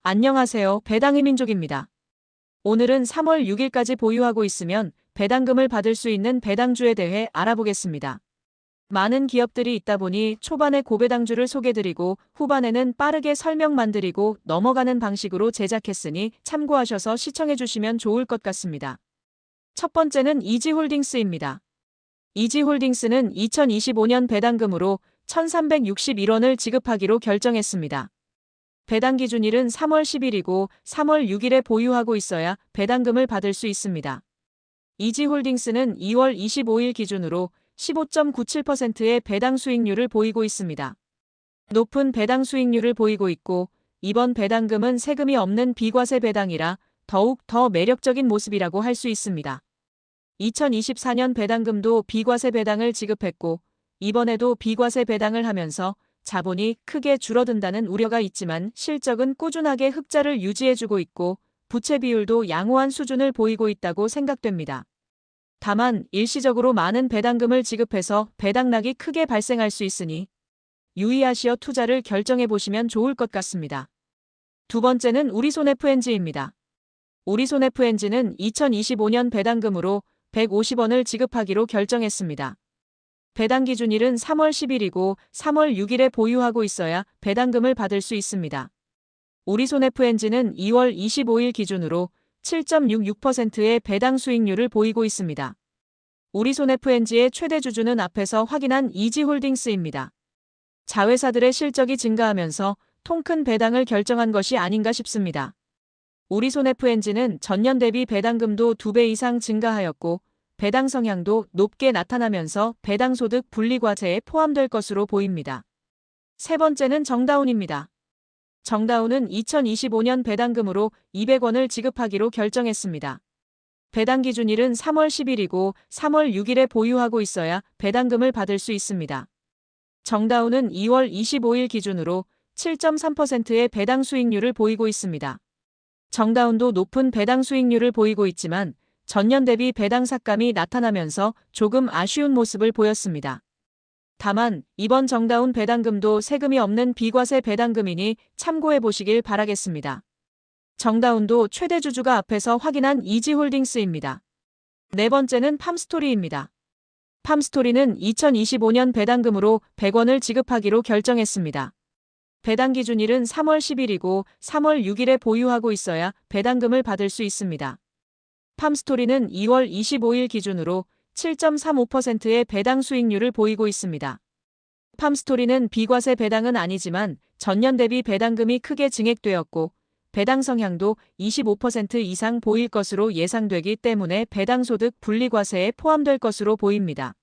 안녕하세요. 배당의 민족입니다. 오늘은 3월 6일까지 보유하고 있으면 배당금을 받을 수 있는 배당주에 대해 알아보겠습니다. 많은 기업들이 있다 보니 초반에 고배당주를 소개드리고 후반에는 빠르게 설명만 드리고 넘어가는 방식으로 제작했으니 참고하셔서 시청해주시면 좋을 것 같습니다. 첫 번째는 이지홀딩스입니다. 이지홀딩스는 2025년 배당금으로 1,361원을 지급하기로 결정했습니다. 배당 기준일은 3월 10일이고 3월 6일에 보유하고 있어야 배당금을 받을 수 있습니다. 이지홀딩스는 2월 25일 기준으로 15.97%의 배당 수익률을 보이고 있습니다. 높은 배당 수익률을 보이고 있고 이번 배당금은 세금이 없는 비과세 배당이라 더욱 더 매력적인 모습이라고 할 수 있습니다. 2024년 배당금도 비과세 배당을 지급했고 이번에도 비과세 배당을 하면서 자본이 크게 줄어든다는 우려가 있지만 실적은 꾸준하게 흑자를 유지해주고 있고 부채 비율도 양호한 수준을 보이고 있다고 생각됩니다. 다만 일시적으로 많은 배당금을 지급해서 배당락이 크게 발생할 수 있으니 유의하시어 투자를 결정해 보시면 좋을 것 같습니다. 두 번째는 우리손FNG입니다. 우리손FNG는 2025년 배당금으로 150원을 지급하기로 결정했습니다. 배당 기준일은 3월 10일이고 3월 6일에 보유하고 있어야 배당금을 받을 수 있습니다. 우리손FNG는 2월 25일 기준으로 7.66%의 배당 수익률을 보이고 있습니다. 우리손FNG의 최대 주주는 앞에서 확인한 이지홀딩스입니다. 자회사들의 실적이 증가하면서 통큰 배당을 결정한 것이 아닌가 싶습니다. 우리손FNG는 전년 대비 배당금도 2배 이상 증가하였고 배당 성향도 높게 나타나면서 배당소득 분리과세에 포함될 것으로 보입니다. 세 번째는 정다운입니다. 정다운은 2025년 배당금으로 200원을 지급하기로 결정했습니다. 배당 기준일은 3월 10일이고 3월 6일에 보유하고 있어야 배당금을 받을 수 있습니다. 정다운은 2월 25일 기준으로 7.3%의 배당 수익률을 보이고 있습니다. 정다운도 높은 배당 수익률을 보이고 있지만 전년 대비 배당 삭감이 나타나면서 조금 아쉬운 모습을 보였습니다. 다만 이번 정다운 배당금도 세금이 없는 비과세 배당금이니 참고해 보시길 바라겠습니다. 정다운도 최대 주주가 앞에서 확인한 이지홀딩스입니다. 네 번째는 팜스토리입니다. 팜스토리는 2025년 배당금으로 100원을 지급하기로 결정했습니다. 배당 기준일은 3월 10일이고 3월 6일에 보유하고 있어야 배당금을 받을 수 있습니다. 팜스토리는 2월 25일 기준으로 7.35%의 배당 수익률을 보이고 있습니다. 팜스토리는 비과세 배당은 아니지만 전년 대비 배당금이 크게 증액되었고 배당 성향도 25% 이상 보일 것으로 예상되기 때문에 배당소득 분리과세에 포함될 것으로 보입니다.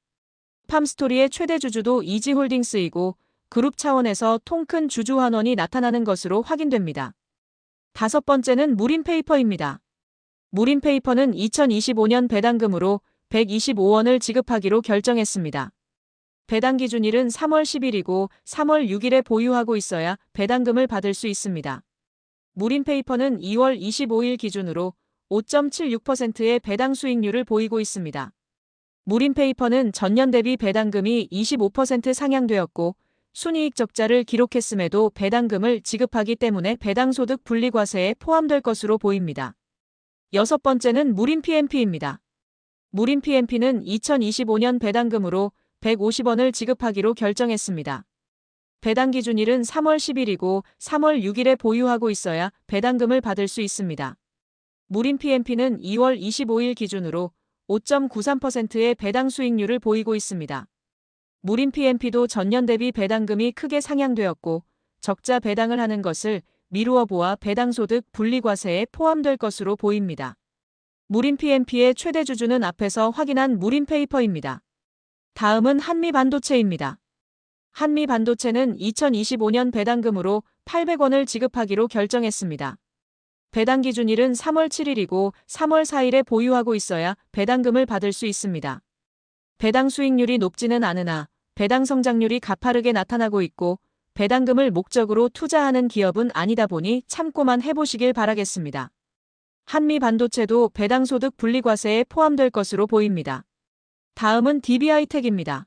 팜스토리의 최대 주주도 이지홀딩스이고 그룹 차원에서 통큰 주주 환원이 나타나는 것으로 확인됩니다. 다섯 번째는 무림페이퍼입니다. 무림페이퍼는 2025년 배당금으로 125원을 지급하기로 결정했습니다. 배당 기준일은 3월 10일이고 3월 6일에 보유하고 있어야 배당금을 받을 수 있습니다. 무림페이퍼는 2월 25일 기준으로 5.76%의 배당 수익률을 보이고 있습니다. 무림페이퍼는 전년 대비 배당금이 25% 상향되었고 순이익 적자를 기록했음에도 배당금을 지급하기 때문에 배당소득 분리과세에 포함될 것으로 보입니다. 여섯 번째는 무림PMP입니다. 무림PMP는 2025년 배당금으로 150원을 지급하기로 결정했습니다. 배당 기준일은 3월 10일이고 3월 6일에 보유하고 있어야 배당금을 받을 수 있습니다. 무림PMP는 2월 25일 기준으로 5.93%의 배당 수익률을 보이고 있습니다. 무림PMP도 전년 대비 배당금이 크게 상향되었고 적자 배당을 하는 것을 미루어 보아 배당소득 분리과세에 포함될 것으로 보입니다. 무림PMP의 최대 주주는 앞에서 확인한 무림페이퍼입니다. 다음은 한미반도체입니다. 한미반도체는 2025년 배당금으로 800원을 지급하기로 결정했습니다. 배당 기준일은 3월 7일이고 3월 4일에 보유하고 있어야 배당금을 받을 수 있습니다. 배당 수익률이 높지는 않으나 배당 성장률이 가파르게 나타나고 있고 배당금을 목적으로 투자하는 기업은 아니다 보니 참고만 해보시길 바라겠습니다. 한미반도체도 배당소득 분리과세에 포함될 것으로 보입니다. 다음은 DB하이텍입니다.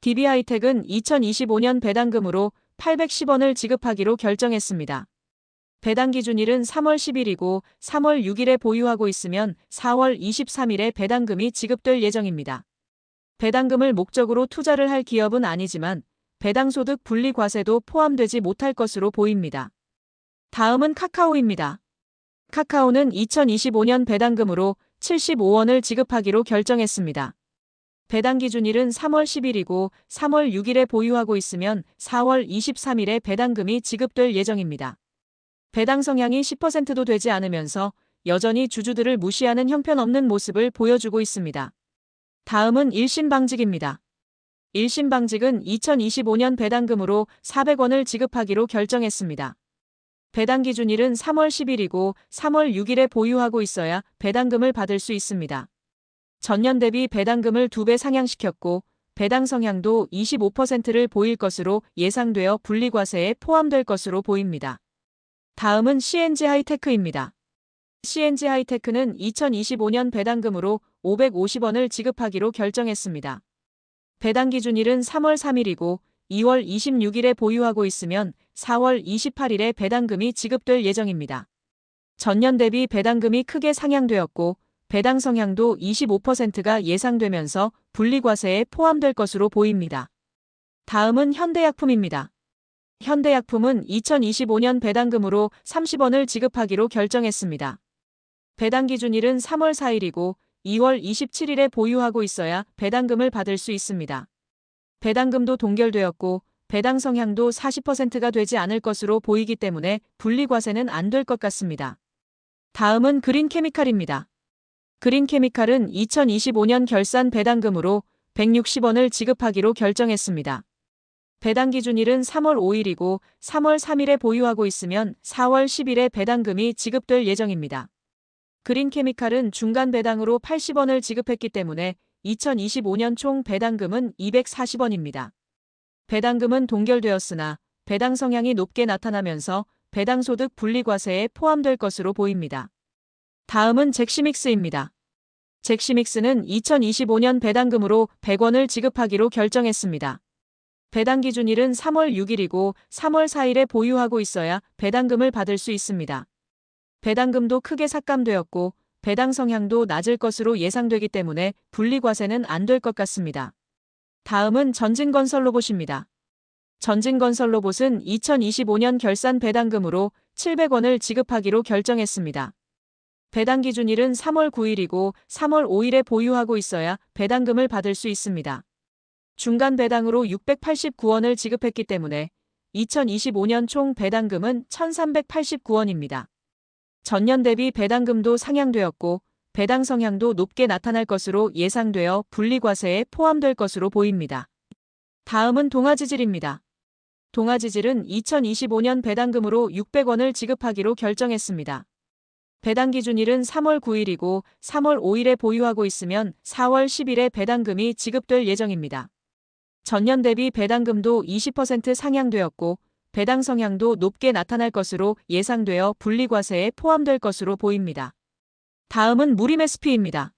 DB하이텍은 2025년 배당금으로 810원을 지급하기로 결정했습니다. 배당 기준일은 3월 10일이고 3월 6일에 보유하고 있으면 4월 23일에 배당금이 지급될 예정입니다. 배당금을 목적으로 투자를 할 기업은 아니지만 배당소득 분리과세도 포함되지 못할 것으로 보입니다. 다음은 카카오입니다. 카카오는 2025년 배당금으로 75원을 지급하기로 결정했습니다. 배당 기준일은 3월 10일이고 3월 6일에 보유하고 있으면 4월 23일에 배당금이 지급될 예정입니다. 배당 성향이 10%도 되지 않으면서 여전히 주주들을 무시하는 형편없는 모습을 보여주고 있습니다. 다음은 일신방직입니다. 일신방직은 2025년 배당금으로 400원을 지급하기로 결정했습니다. 배당 기준일은 3월 10일이고 3월 6일에 보유하고 있어야 배당금을 받을 수 있습니다. 전년 대비 배당금을 2배 상향시켰고 배당 성향도 25%를 보일 것으로 예상되어 분리과세에 포함될 것으로 보입니다. 다음은 CNG하이테크입니다. CNG하이테크는 2025년 배당금으로 550원을 지급하기로 결정했습니다. 배당 기준일은 3월 3일이고 2월 26일에 보유하고 있으면 4월 28일에 배당금이 지급될 예정입니다. 전년 대비 배당금이 크게 상향되었고 배당 성향도 25%가 예상되면서 분리과세에 포함될 것으로 보입니다. 다음은 현대약품입니다. 현대약품은 2025년 배당금으로 30원을 지급하기로 결정했습니다. 배당 기준일은 3월 4일이고 2월 27일에 보유하고 있어야 배당금을 받을 수 있습니다. 배당금도 동결되었고 배당 성향도 40%가 되지 않을 것으로 보이기 때문에 분리과세는 안 될 것 같습니다. 다음은 그린케미칼입니다. 그린케미칼은 2025년 결산 배당금으로 160원을 지급하기로 결정했습니다. 배당 기준일은 3월 5일이고 3월 3일에 보유하고 있으면 4월 10일에 배당금이 지급될 예정입니다. 그린케미칼은 중간 배당으로 80원을 지급했기 때문에 2025년 총 배당금은 240원입니다. 배당금은 동결되었으나 배당 성향이 높게 나타나면서 배당소득 분리과세에 포함될 것으로 보입니다. 다음은 잭시믹스입니다. 잭시믹스는 2025년 배당금으로 100원을 지급하기로 결정했습니다. 배당 기준일은 3월 6일이고 3월 4일에 보유하고 있어야 배당금을 받을 수 있습니다. 배당금도 크게 삭감되었고 배당 성향도 낮을 것으로 예상되기 때문에 분리과세는 안 될 것 같습니다. 다음은 전진건설로봇입니다. 전진건설로봇은 2025년 결산 배당금으로 700원을 지급하기로 결정했습니다. 배당 기준일은 3월 9일이고 3월 5일에 보유하고 있어야 배당금을 받을 수 있습니다. 중간 배당으로 689원을 지급했기 때문에 2025년 총 배당금은 1389원입니다. 전년 대비 배당금도 상향되었고 배당 성향도 높게 나타날 것으로 예상되어 분리과세에 포함될 것으로 보입니다. 다음은 동아지질입니다. 동아지질은 2025년 배당금으로 600원을 지급하기로 결정했습니다. 배당 기준일은 3월 9일이고 3월 5일에 보유하고 있으면 4월 10일에 배당금이 지급될 예정입니다. 전년 대비 배당금도 20% 상향되었고 배당 성향도 높게 나타날 것으로 예상되어 분리과세에 포함될 것으로 보입니다. 다음은 무림SP입니다.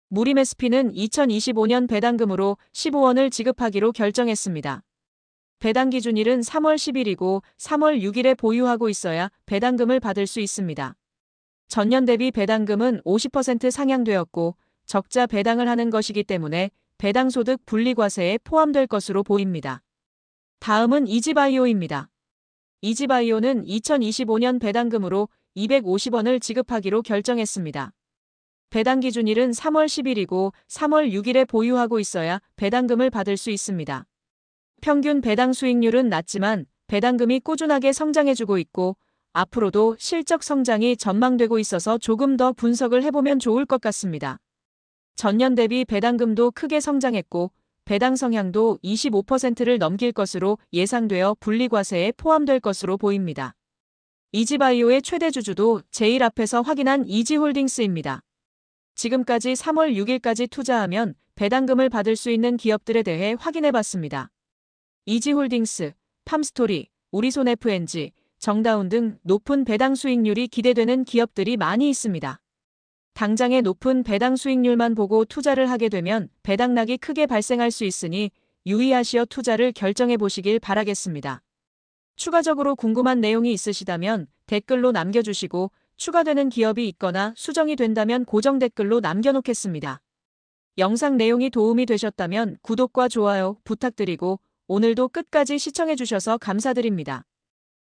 무림SP는 2025년 배당금으로 15원을 지급하기로 결정했습니다. 배당 기준일은 3월 10일이고 3월 6일에 보유하고 있어야 배당금을 받을 수 있습니다. 전년 대비 배당금은 50% 상향되었고 적자 배당을 하는 것이기 때문에 배당소득 분리과세에 포함될 것으로 보입니다. 다음은 이지바이오입니다. 이지바이오는 2025년 배당금으로 250원을 지급하기로 결정했습니다. 배당 기준일은 3월 10일이고 3월 6일에 보유하고 있어야 배당금을 받을 수 있습니다. 평균 배당 수익률은 낮지만 배당금이 꾸준하게 성장해주고 있고 앞으로도 실적 성장이 전망되고 있어서 조금 더 분석을 해보면 좋을 것 같습니다. 전년 대비 배당금도 크게 성장했고 배당 성향도 25%를 넘길 것으로 예상되어 분리과세에 포함될 것으로 보입니다. 이지바이오의 최대 주주도 제일 앞에서 확인한 이지홀딩스입니다. 지금까지 3월 6일까지 투자하면 배당금을 받을 수 있는 기업들에 대해 확인해봤습니다. 이지홀딩스, 팜스토리, 우리손FNG, 정다운 등 높은 배당 수익률이 기대되는 기업들이 많이 있습니다. 당장의 높은 배당 수익률만 보고 투자를 하게 되면 배당락이 크게 발생할 수 있으니 유의하시어 투자를 결정해 보시길 바라겠습니다. 추가적으로 궁금한 내용이 있으시다면 댓글로 남겨주시고 추가되는 기업이 있거나 수정이 된다면 고정 댓글로 남겨놓겠습니다. 영상 내용이 도움이 되셨다면 구독과 좋아요 부탁드리고 오늘도 끝까지 시청해주셔서 감사드립니다.